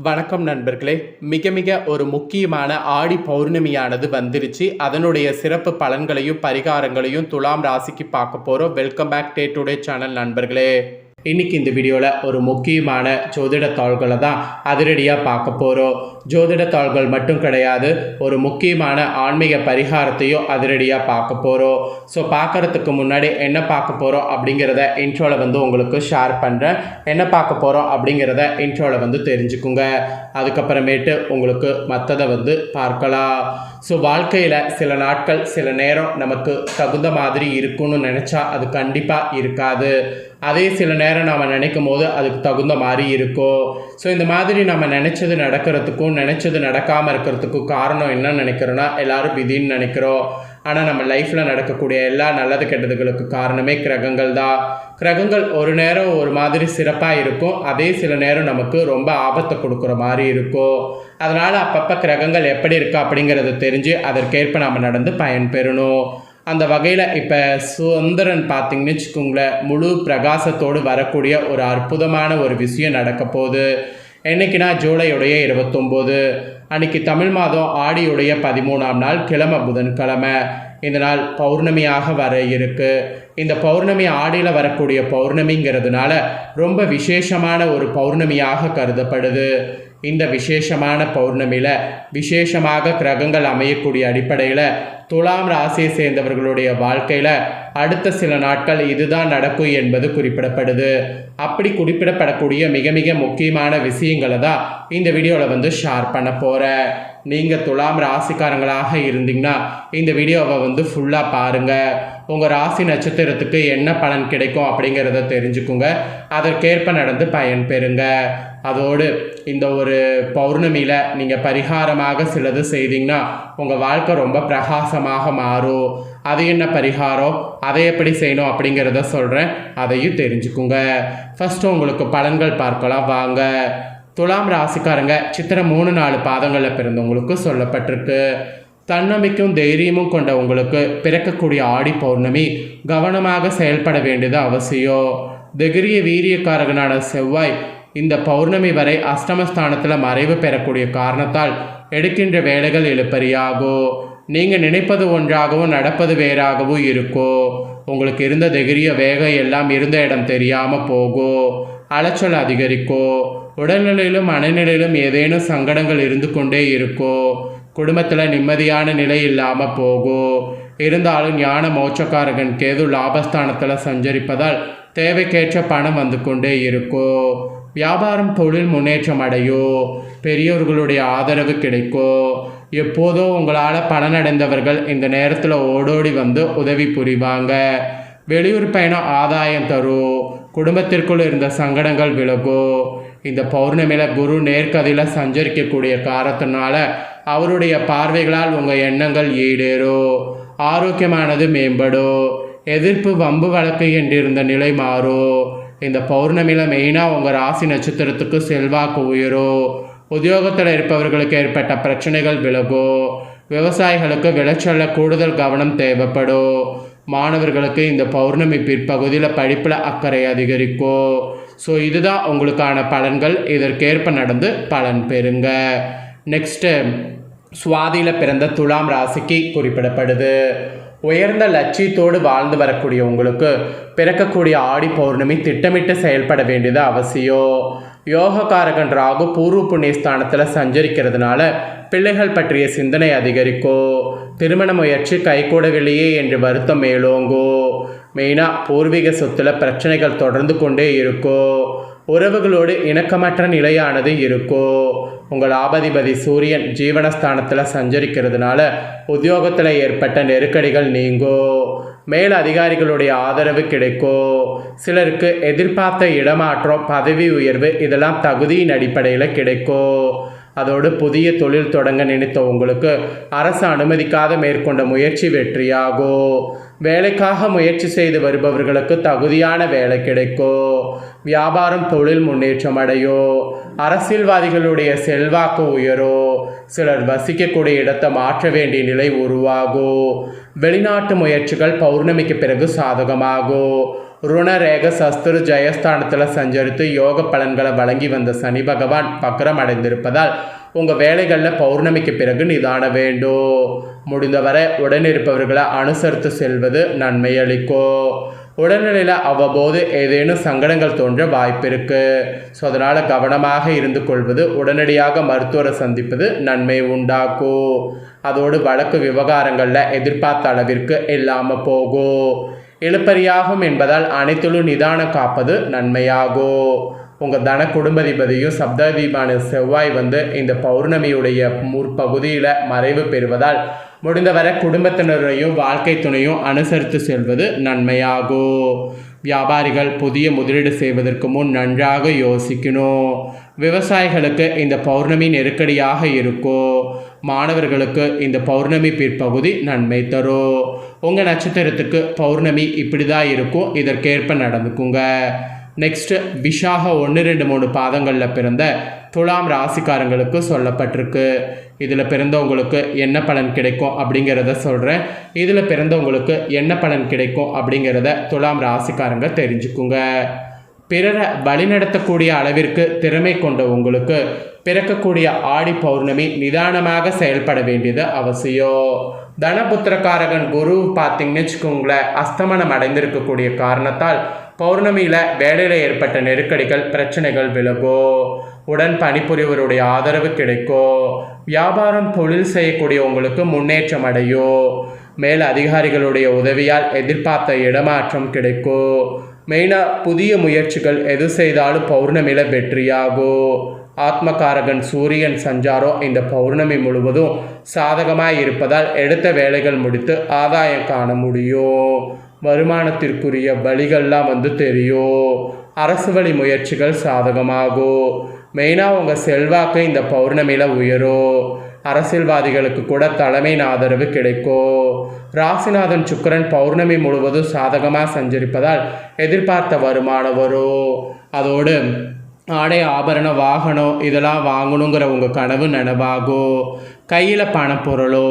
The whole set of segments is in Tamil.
வணக்கம் நண்பர்களே. மிக மிக ஒரு முக்கியமான ஆடி பௌர்ணமியானது வந்துருச்சு. அதனுடைய சிறப்பு பலன்களையும் பரிகாரங்களையும் துலாம் ராசிக்கு பார்க்க போகிறோம். வெல்கம் பேக் டுடே சேனல் நண்பர்களே. இன்னைக்கு இந்த வீடியோவில் ஒரு முக்கியமான ஜோதிட தாள்களை தான் அதிரடியாக பார்க்க போகிறோம். ஜோதிட தாள்கள் மட்டும் கிடையாது, ஒரு முக்கியமான ஆன்மீக பரிகாரத்தையும் அதிரடியாக பார்க்க போகிறோம். ஸோ பார்க்குறதுக்கு முன்னாடி என்ன பார்க்க போகிறோம் அப்படிங்கிறத இன்ட்ரோவில் உங்களுக்கு ஷேர் பண்ணுறேன். என்ன பார்க்க போகிறோம் அப்படிங்கிறத இன்ட்ரோவில் தெரிஞ்சுக்குங்க. அதுக்கப்புறமேட்டு உங்களுக்கு மற்றதை பார்க்கலாம். ஸோ வாழ்க்கையில் சில நாட்கள் சில நேரம் நமக்கு தகுந்த மாதிரி இருக்குன்னு நினச்சா அது கண்டிப்பாக இருக்காது. அதே சில நேரம் நாம் நினைக்கும் போது அதுக்கு தகுந்த மாதிரி இருக்கும். ஸோ இந்த மாதிரி நம்ம நினச்சது நடக்கிறதுக்கும் நினச்சது நடக்காமல் இருக்கிறதுக்கும் காரணம் என்ன நினைக்கிறோன்னா, எல்லோரும் விதின்னு நினைக்கிறோம். ஆனால் நம்ம லைஃப்பில் நடக்கக்கூடிய எல்லா நல்லது கெட்டதுகளுக்கு காரணமே கிரகங்கள் தான். கிரகங்கள் ஒரு நேரம் ஒரு மாதிரி சிறப்பாக இருக்கும், அதே சில நேரம் நமக்கு ரொம்ப ஆபத்தை கொடுக்குற மாதிரி இருக்கும். அதனால் அப்பப்போ கிரகங்கள் எப்படி இருக்கா அப்படிங்கிறத தெரிஞ்சு அதற்கேற்ப நம்ம நடந்து பயன்பெறணும். அந்த வகையில் இப்போ சுதந்திரன் பார்த்திங்கன்னு வச்சுக்கோங்களேன், முழு பிரகாசத்தோடு வரக்கூடிய ஒரு அற்புதமான ஒரு விஷயம் நடக்க போகுது. என்றைக்குன்னா ஜூலையுடைய 29 அன்றைக்கி தமிழ் மாதம் ஆடியுடைய 13ஆம் நாள், கிழமை புதன்கிழமை. இந்த நாள் பௌர்ணமியாக வர இருக்குது. இந்த பௌர்ணமி ஆடியில் வரக்கூடிய பௌர்ணமிங்கிறதுனால ரொம்ப விசேஷமான ஒரு பௌர்ணமியாக கருதப்படுது. இந்த விசேஷமான பௌர்ணமியில் விசேஷமாக கிரகங்கள் அமையக்கூடிய அடிப்படையில் துலாம் ராசியை சேர்ந்தவர்களுடைய வாழ்க்கையில் அடுத்த சில நாட்கள் இதுதான் நடக்கும் என்பது குறிப்பிடப்படுது. அப்படி குறிப்பிடப்படக்கூடிய மிக மிக முக்கியமான விஷயங்களை தான் இந்த வீடியோவில் ஷேர் பண்ண போகிறேன். நீங்கள் துலாம் ராசிக்காரங்களாக இருந்தீங்கன்னா இந்த வீடியோவை ஃபுல்லாக பாருங்கள். உங்கள் ராசி நட்சத்திரத்துக்கு என்ன பலன் கிடைக்கும் அப்படிங்கிறத தெரிஞ்சுக்குங்க. அதற்கேற்ப நடந்து பயன்பெறுங்க. அதோடு இந்த ஒரு பௌர்ணமியில் நீங்கள் பரிகாரமாக சிலது செய்தீங்கன்னா உங்கள் வாழ்க்கை ரொம்ப பிரகாசமாக மாறும். அது என்ன பரிகாரம், அதை எப்படி செய்யணும் அப்படிங்கிறத சொல்கிறேன், அதையும் தெரிஞ்சுக்குங்க. ஃபஸ்ட்டு உங்களுக்கு பலன்கள் பார்க்கலாம் வாங்க. துலாம் ராசிக்காரங்க சித்திரை 3-4 பாதங்களில் பிறந்தவங்களுக்கு சொல்லப்பட்டிருக்கு. தன்னம்பிக்கையும் தைரியமும் கொண்ட உங்களுக்கு பிறக்கக்கூடிய ஆடி பௌர்ணமி கவனமாக செயல்பட வேண்டியது அவசியம். தைரிய வீரியக்காரகனான செவ்வாய் இந்த பௌர்ணமி வரை அஷ்டமஸ்தானத்தில் மறைவு பெறக்கூடிய காரணத்தால் எடுக்கின்ற வேலைகள் இழுப்பறியாகும். நீங்கள் நினைப்பது ஒன்றாகவும் நடப்பது வேறாகவும் இருக்கும். உங்களுக்கு இருந்த தைரிய வேகம் எல்லாம் இருந்த இடம் தெரியாமல் போகும். அலைச்சல் அதிகரிக்கும். உடல்நிலையிலும் மனநிலையிலும் ஏதேனும் சங்கடங்கள் இருந்து கொண்டே இருக்கும். குடும்பத்தில் நிம்மதியான நிலை இல்லாமல் போகும். இருந்தாலும் ஞான மோட்சக்காரகன் கேது லாபஸ்தானத்தில் சஞ்சரிப்பதால் தேவைக்கேற்ற பணம் வந்து கொண்டே இருக்கும். வியாபாரம் தொழில் முன்னேற்றம் அடையும். பெரியோர்களுடைய ஆதரவு கிடைக்கும். எப்போதோ உங்களால் பலனடைந்தவர்கள் இந்த நேரத்தில் ஓடோடி உதவி புரிவாங்க. வெளியூர் பயணம் ஆதாயம் தரும். குடும்பத்திற்குள் இருந்த சங்கடங்கள் விலகும். இந்த பௌர்ணமியில் குரு நேர்கதியில் சஞ்சரிக்கக்கூடிய காரணத்தினால அவருடைய பார்வைகளால் உங்கள் எண்ணங்கள் ஈடேறும். ஆரோக்கியமானது மேம்படும். எதிர்ப்பு வம்பு வழக்கு என்றிருந்த நிலை மாறும். இந்த பௌர்ணமியில் மெயினாக உங்கள் ராசி நட்சத்திரத்துக்கு செல்வாக்கு உயரும். உத்தியோகத்தில் இருப்பவர்களுக்கு ஏற்பட்ட பிரச்சனைகள் விலகும். விவசாயிகளுக்கு விளைச்சலில் கூடுதல் கவனம் தேவைப்படும். மாணவர்களுக்கு இந்த பௌர்ணமி பிற்பகுதியில் படிப்பில் அக்கறை அதிகரிக்கும். ஸோ இதுதான் உங்களுக்கான பலன்கள். இதற்கேற்ப நடந்து பலன் பெறுங்க. நெக்ஸ்ட்டு சுவாதியில் பிறந்த துலாம் ராசிக்கு குறிப்பிடப்படுது. உயர்ந்த லட்சியத்தோடு வாழ்ந்து வரக்கூடிய உங்களுக்கு பிறக்கக்கூடிய ஆடி பௌர்ணமி திட்டமிட்டு செயல்பட வேண்டியது அவசியம். யோகக்காரகன் ராகு பூர்வ புண்ணிய ஸ்தானத்தில் சஞ்சரிக்கிறதுனால பிள்ளைகள் பற்றிய சிந்தனை அதிகரிக்கும். திருமண முயற்சி கைகூடவில்லையே என்று வருத்தம் மேலோங்கும். மெயினாக பூர்வீக சொத்தில் பிரச்சனைகள் தொடர்ந்து கொண்டே இருக்கும். உறவுகளோடு இணக்கமற்ற நிலையானது இருக்கும். உங்கள் ஆபதிபதி சூரியன் ஜீவனஸ்தானத்தில் சஞ்சரிக்கிறதுனால உத்தியோகத்தில் ஏற்பட்ட நெருக்கடிகள் நீங்கும். மேல் அதிகாரிகளுடைய ஆதரவு கிடைக்கும். சிலருக்கு எதிர்பார்த்த இடமாற்றம், பதவி உயர்வு இதெல்லாம் தகுதியின் அடிப்படையில் கிடைக்கும். அதோடு புதிய தொழில் தொடங்க நினைத்த உங்களுக்கு அரசு அனுமதிக்காத மேற்கொண்ட முயற்சி வெற்றியாகும். வேலைக்காக முயற்சி செய்து வருபவர்களுக்கு தகுதியான வேலை கிடைக்கும். வியாபாரம் தொழில் முன்னேற்றம் அடையும். அரசியல்வாதிகளுடைய செல்வாக்கு உயரும். சிலர் வசிக்கக்கூடிய இடத்தை மாற்ற வேண்டிய நிலை உருவாகும். வெளிநாட்டு முயற்சிகள் பௌர்ணமிக்கு பிறகு சாதகமாகும். ருணரேக சஸ்திரு ஜெயஸ்தானத்தில் சஞ்சரித்து யோக பலன்களை வழங்கி வந்த சனி பகவான் வக்ரம் அடைந்திருப்பதால் உங்கள் வேலைகளில் பௌர்ணமிக்கு பிறகு நிதான வேண்டும். முடிந்தவரை உடனிருப்பவர்களை அனுசரித்து செல்வது நன்மை அளிக்கும். உடல்நிலையில் அவ்வப்போது ஏதேனும் சங்கடங்கள் தோன்ற வாய்ப்பு இருக்குது. ஸோ அதனால் கவனமாக இருந்து கொள்வது, உடனடியாக மருத்துவரை சந்திப்பது நன்மை உண்டாக்கும். அதோடு வழக்கு விவகாரங்களில் எதிர்பார்த்த அளவிற்கு இல்லாமல் போகும். இழுப்பறியாகும் என்பதால் அனைத்திலும் நிதானம் காப்பது நன்மையாகும். உங்கள் தன குடும்பதிபதியும் சப்தாதிபதியான செவ்வாய் இந்த பௌர்ணமியுடைய முற்பகுதியில் மறைவு பெறுவதால் முடிந்தவரை குடும்பத்தினரையும் வாழ்க்கை துணையும் அனுசரித்து செல்வது நன்மையாகும். வியாபாரிகள் புதிய முதலீடு செய்வதற்கு முன் நன்றாக யோசிக்கணும். விவசாயிகளுக்கு இந்த பௌர்ணமி நெருக்கடியாக இருக்கும். மாணவர்களுக்கு இந்த பௌர்ணமி பிற்பகுதி நன்மை தரும். உங்கள் நட்சத்திரத்துக்கு பௌர்ணமி இப்படி தான் இருக்கும், இதற்கேற்ப நடந்துக்குங்க. நெக்ஸ்ட்டு விஷாக 1, 2, 3 பாதங்களில் பிறந்த துலாம் ராசிக்காரங்களுக்கு சொல்லப்பட்டிருக்கு. இதில் பிறந்தவங்களுக்கு என்ன பலன் கிடைக்கும் அப்படிங்கிறத சொல்கிறேன். இதில் பிறந்தவங்களுக்கு என்ன பலன் கிடைக்கும் அப்படிங்கிறத துலாம் ராசிக்காரங்க தெரிஞ்சுக்குங்க. பிறரை வழிநடத்தக்கூடிய அளவிற்கு திறமை கொண்ட உங்களுக்கு பிறக்கக்கூடிய ஆடி பௌர்ணமி நிதானமாக செயல்பட வேண்டியது அவசியம். தனபுத்திரக்காரகன் குரு பார்த்திங்கன்னு வச்சுக்கோங்களேன், அஸ்தமனம் அடைந்திருக்கக்கூடிய காரணத்தால் பௌர்ணமியில் வேலையில் ஏற்பட்ட நெருக்கடிகள் பிரச்சனைகள் விலகும். உடன் பணிபுரிவருடைய ஆதரவு கிடைக்கும். வியாபாரம் தொழில் செய்யக்கூடிய உங்களுக்கு முன்னேற்றம் அடையும். மேல் அதிகாரிகளுடைய உதவியால் எதிர்பார்த்த இடமாற்றம் கிடைக்கும். மெயினாக புதிய முயற்சிகள் எது செய்தாலும் பௌர்ணமியில் வெற்றியாகும். ஆத்மகாரகன் சூரியன் சஞ்சாரம் இந்த பௌர்ணமி முழுவதும் சாதகமாக இருப்பதால் எடுத்த வேலைகள் முடித்து ஆதாயம் காண முடியும். வருமானத்திற்குரிய வழிகள்லாம் தெரியும். அரசு வழி முயற்சிகள் சாதகமாகும். மெயினாக உங்கள் செல்வாக்கு இந்த பௌர்ணமியில் உயரும். அரசியல்வாதிகளுக்கு கூட தலைமையின் ஆதரவு கிடைக்கும். ராசிநாதன் சுக்கிரன் பௌர்ணமி முழுவதும் சாதகமாக சஞ்சரிப்பதால் எதிர்பார்த்த வருமானம் வரும். அதோடு ஆடை ஆபரண வாகனம் இதெல்லாம் வாங்கணுங்கிற உங்கள் கனவு நனவாகும். கையில் பணப்பொருளோ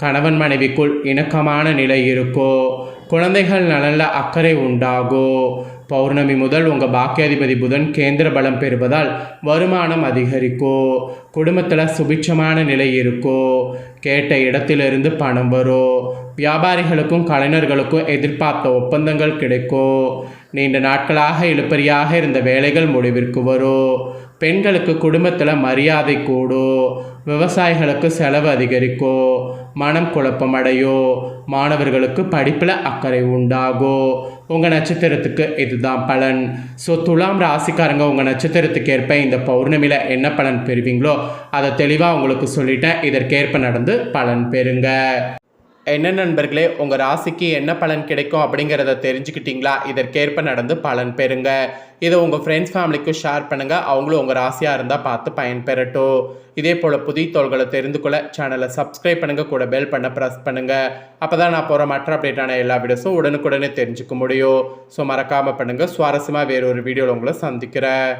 கணவன் மனைவிக்குள் இணக்கமான நிலை இருக்கும். குழந்தைகள் நலனில் அக்கறை உண்டாகும். பௌர்ணமி முதல் உங்கள் பாக்கியாதிபதி புதன் கேந்திர பலம் பெறுவதால் வருமானம் அதிகரிக்கும். குடும்பத்தில் சுபிட்சமான நிலை இருக்கும். கேட்ட இடத்திலிருந்து பணம் வரும். வியாபாரிகளுக்கும் கலைஞர்களுக்கும் எதிர்பார்த்த ஒப்பந்தங்கள் கிடைக்கும். நீண்ட நாட்களாக இழுபறியாக இருந்த வேலைகள் முடிவிற்கு வரும். பெண்களுக்கு குடும்பத்தில் மரியாதை கூடும். விவசாயிகளுக்கு செலவு அதிகரிக்கும். மனம் குழப்பமடையும். மாணவர்களுக்கு படிப்பில் அக்கறை உண்டாகும். உங்கள் நட்சத்திரத்துக்கு இதுதான் பலன். ஸோ துலாம் ராசிக்காரங்க உங்கள் நட்சத்திரத்துக்கு ஏற்ப இந்த பௌர்ணமியில் என்ன பலன் பெறுவீங்களோ அதை தெளிவாக உங்களுக்கு சொல்லிட்டேன். இதற்கேற்ப நடந்து பலன் பெறுங்க. என்ன நண்பர்களே, உங்கள் ராசிக்கு என்ன பலன் கிடைக்கும் அப்படிங்கிறத தெரிஞ்சுக்கிட்டீங்களா? இதற்கேற்ப நடந்து பலன் பெறுங்க. இதை உங்கள் ஃப்ரெண்ட்ஸ் ஃபேமிலிக்கும் ஷேர் பண்ணுங்கள். அவங்களும் உங்கள் ராசியாக இருந்தால் பார்த்து பயன்பெறட்டும். இதே போல் புதிய தோள்களை தெரிந்து கொள்ள சேனலை சப்ஸ்கிரைப் பண்ணுங்கள், கூட பெல் பண்ண ப்ரெஸ் பண்ணுங்கள். அப்போ தான் நான் போகிற மற்ற அப்டேட்டான எல்லா வீடியோஸும் உடனுக்குடனே தெரிஞ்சுக்க முடியும். ஸோ மறக்காமல் பண்ணுங்கள். சுவாரஸ்யமாக வேறொரு வீடியோவில் உங்களை சந்திக்கிறேன்.